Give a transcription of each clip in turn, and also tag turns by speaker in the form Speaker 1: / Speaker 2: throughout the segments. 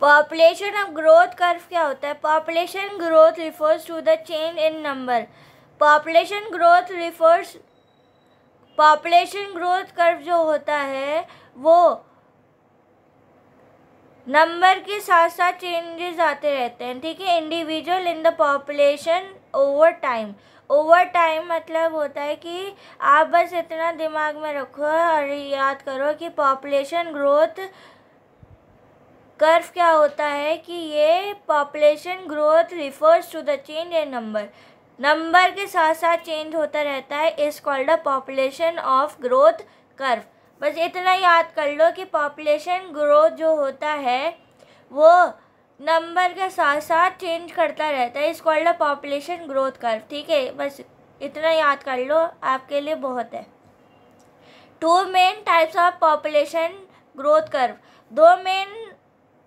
Speaker 1: Population of growth curve क्या होता है? Population growth refers to the change in number. Population growth curve जो होता है वो नंबर के साथ साथ चेंजेस आते रहते हैं, ठीक है। Individual in the population over time मतलब होता है कि आप बस इतना दिमाग में रखो और याद करो कि पॉपुलेशन ग्रोथ कर्व क्या होता है कि ये population growth refers to the change in number के साथ साथ चेंज होता रहता है, is called a population of growth curve. बस इतना याद कर लो कि पॉपुलेशन ग्रोथ जो होता है वो नंबर के साथ साथ चेंज करता रहता है, is called a population growth curve, ठीक है। बस इतना याद कर लो, आपके लिए बहुत है। 2 main types of population growth curve. 2 main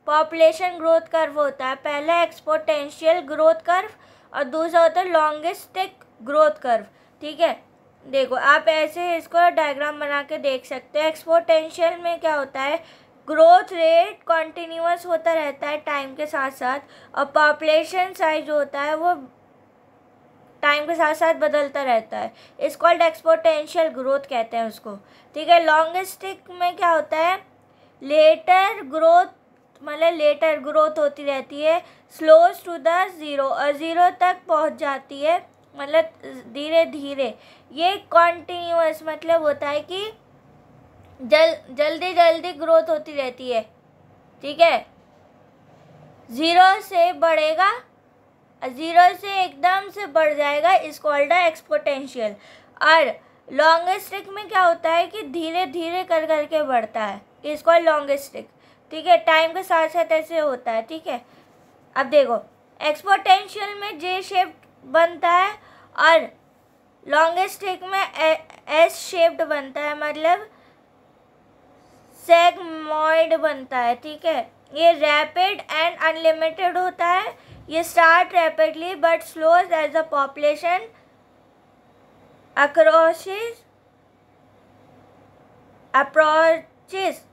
Speaker 1: population growth curve होता है, पहला एक्सपोनेंशियल ग्रोथ कर्व और दूसरा होता है लॉन्गिस्टिक ग्रोथ कर्व, ठीक है। देखो आप ऐसे इसको डायग्राम बना के देख सकते हैं। एक्सपोनेंशियल में क्या होता है, ग्रोथ रेट कॉन्टिन्यूअस होता रहता है टाइम के साथ साथ, और पॉपुलेशन साइज जो होता है वो टाइम के साथ साथ बदलता रहता है, इस कॉल्ड एक्सपोनेंशियल ग्रोथ कहते हैं उसको, ठीक है। लॉन्गिस्टिक में क्या होता है, लेटर ग्रोथ होती रहती है, स्लोज टू द ज़ीरो, और ज़ीरो तक पहुंच जाती है, मतलब धीरे धीरे। ये कॉन्टिन्यूअस मतलब होता है कि जल्दी ग्रोथ होती रहती है, ठीक है। ज़ीरो से बढ़ेगा, ज़ीरो से एकदम से बढ़ जाएगा, इस कॉल्ड एक्सपोनेंशियल। और लॉन्गिस्टिक में क्या होता है कि धीरे धीरे कर करके बढ़ता है, इसको लॉन्गिस्टिक, ठीक है। टाइम के साथ साथ ऐसे होता है, ठीक है। अब देखो एक्सपोनेंशियल में जे शेप्ड बनता है और लॉन्गिस्टिक में एस शेप्ड बनता है, मतलब सेगमॉइड बनता है, ठीक है। ये रैपिड एंड अनलिमिटेड होता है, ये start rapidly but slows as the population approaches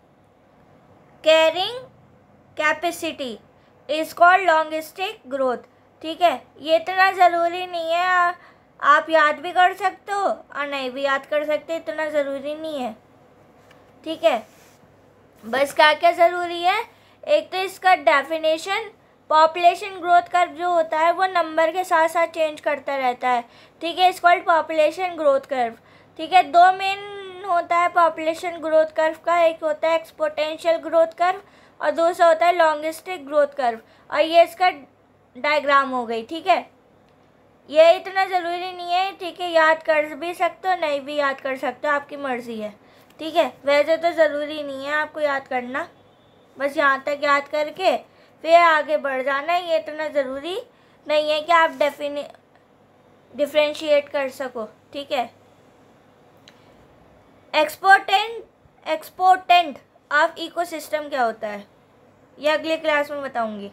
Speaker 1: carrying capacity, is called logistic growth, ठीक है। ये इतना ज़रूरी नहीं है, आप याद भी कर सकते हो और नहीं भी याद कर सकते, इतना ज़रूरी नहीं है, ठीक है। बस क्या क्या ज़रूरी है, एक तो इसका डेफिनेशन, पॉपुलेशन ग्रोथ कर्व जो होता है वो नंबर के साथ साथ चेंज करता रहता है, ठीक है, इस कॉल्ड पॉपुलेशन ग्रोथ कर्व, ठीक है। 2 मेन होता है पॉपुलेशन ग्रोथ कर्व का, एक होता है एक्सपोनेंशियल ग्रोथ कर्व और दूसरा होता है लॉन्गिस्टिक ग्रोथ कर्व, और ये इसका डायग्राम हो गई, ठीक है। ये इतना ज़रूरी नहीं है, ठीक है, याद कर भी सकते हो नहीं भी याद कर सकते हो, आपकी मर्ज़ी है, ठीक है। वैसे तो ज़रूरी नहीं है आपको याद करना, बस यहाँ तक याद करके फिर आगे बढ़ जाना है, ये इतना ज़रूरी नहीं है कि आप डिफ्रेंशिएट कर सको, ठीक है। एक्सपोनेंट ऑफ इकोसिस्टम क्या होता है, ये अगली क्लास में बताऊंगी।